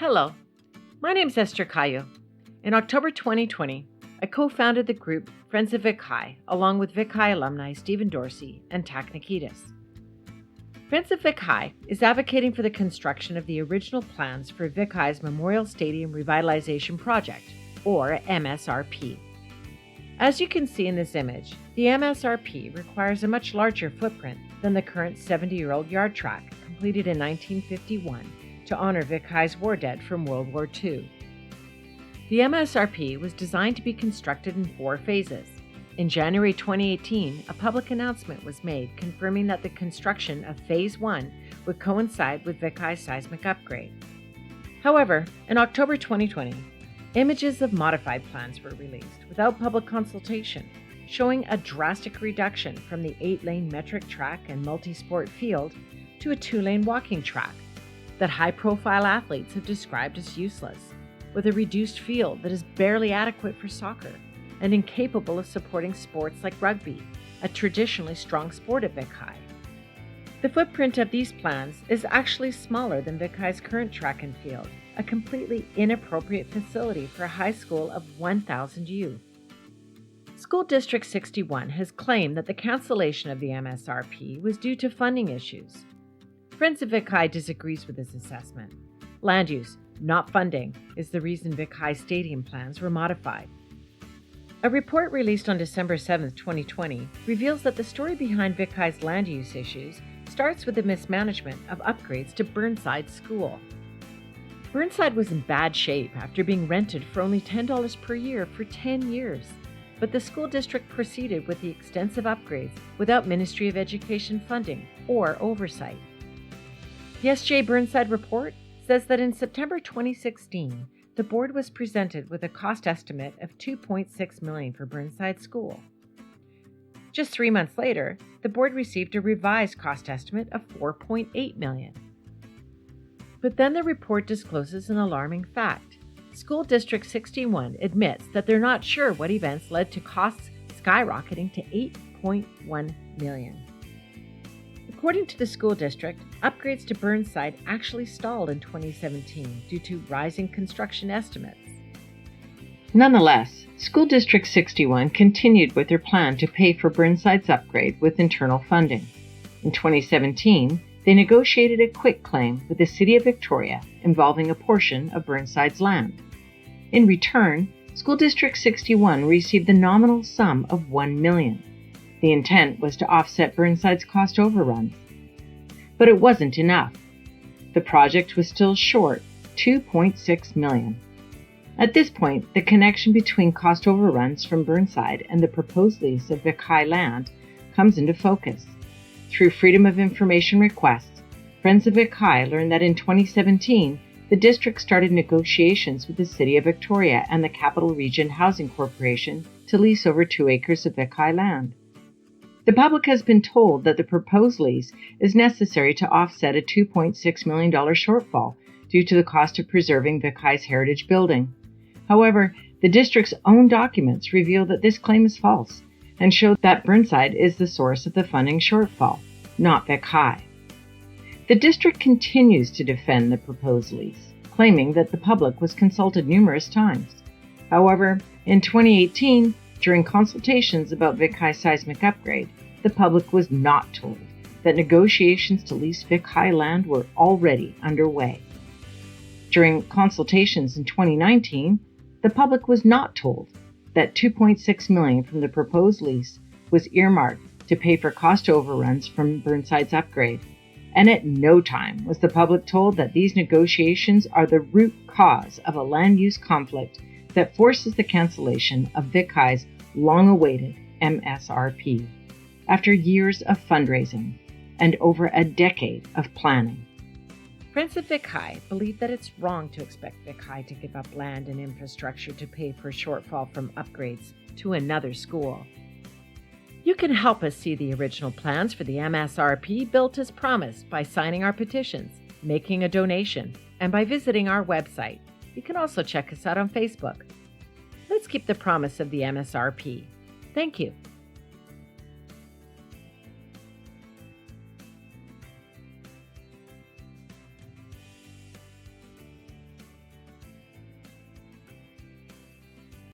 Hello, my name is Esther Cayo. In October 2020, I co-founded the group Friends of Vic High, along with Vic High alumni Stephen Dorsey and Tak Nikitas. Friends of Vic High is advocating for the construction of the original plans for Vic High's Memorial Stadium Revitalization Project, or MSRP. As you can see in this image, the MSRP requires a much larger footprint than the current 70-year-old yard track completed in 1951 to honor Vic High's war dead from World War II. The MSRP was designed to be constructed in 4 phases. In January 2018, a public announcement was made confirming that the construction of Phase 1 would coincide with Vic High's seismic upgrade. However, in October 2020, images of modified plans were released without public consultation, showing a drastic reduction from the 8-lane metric track and multi-sport field to a 2-lane walking track that high-profile athletes have described as useless, with a reduced field that is barely adequate for soccer and incapable of supporting sports like rugby, a traditionally strong sport at Vic High. The footprint of these plans is actually smaller than Vic High's current track and field, a completely inappropriate facility for a high school of 1,000 youth. School District 61 has claimed that the cancellation of the MSRP was due to funding issues. Friends of Vic High disagrees with this assessment. Land use, not funding, is the reason Vic High stadium plans were modified. A report released on December 7, 2020, reveals that the story behind Vic High's land use issues starts with the mismanagement of upgrades to Burnside School. Burnside was in bad shape after being rented for only $10 per year for 10 years, but the school district proceeded with the extensive upgrades without Ministry of Education funding or oversight. The SJ Burnside report says that in September 2016, the board was presented with a cost estimate of $2.6 million for Burnside School. Just 3 months later, the board received a revised cost estimate of $4.8 million. But then the report discloses an alarming fact. School District 61 admits that they're not sure what events led to costs skyrocketing to $8.1 million. According to the school district, upgrades to Burnside actually stalled in 2017 due to rising construction estimates. Nonetheless, School District 61 continued with their plan to pay for Burnside's upgrade with internal funding. In 2017, they negotiated a quitclaim with the City of Victoria involving a portion of Burnside's land. In return, School District 61 received the nominal sum of $1 million. The intent was to offset Burnside's cost overruns. But it wasn't enough. The project was still short $2.6 million. At this point, the connection between cost overruns from Burnside and the proposed lease of Vic High land comes into focus. Through Freedom of Information requests, Friends of Vic High learned that in 2017, the district started negotiations with the City of Victoria and the Capital Region Housing Corporation to lease over 2 acres of Vic High land. The public has been told that the proposed lease is necessary to offset a $2.6 million shortfall due to the cost of preserving Vic High's heritage building. However, the district's own documents reveal that this claim is false and show that Burnside is the source of the funding shortfall, not Vic High. The district continues to defend the proposed lease, claiming that the public was consulted numerous times. However, in 2018, during consultations about Vic High seismic upgrade, the public was not told that negotiations to lease Vic High land were already underway. During consultations in 2019, the public was not told that $2.6 million from the proposed lease was earmarked to pay for cost overruns from Burnside's upgrade. And at no time was the public told that these negotiations are the root cause of a land use conflict that forces the cancellation of Vic High's long-awaited MSRP after years of fundraising and over a decade of planning. Friends of Vic High believe that it's wrong to expect Vic High to give up land and infrastructure to pay for a shortfall from upgrades to another school. You can help us see the original plans for the MSRP built as promised by signing our petitions, making a donation, and by visiting our website. You can also check us out on Facebook. Let's keep the promise of the MSRP. Thank you.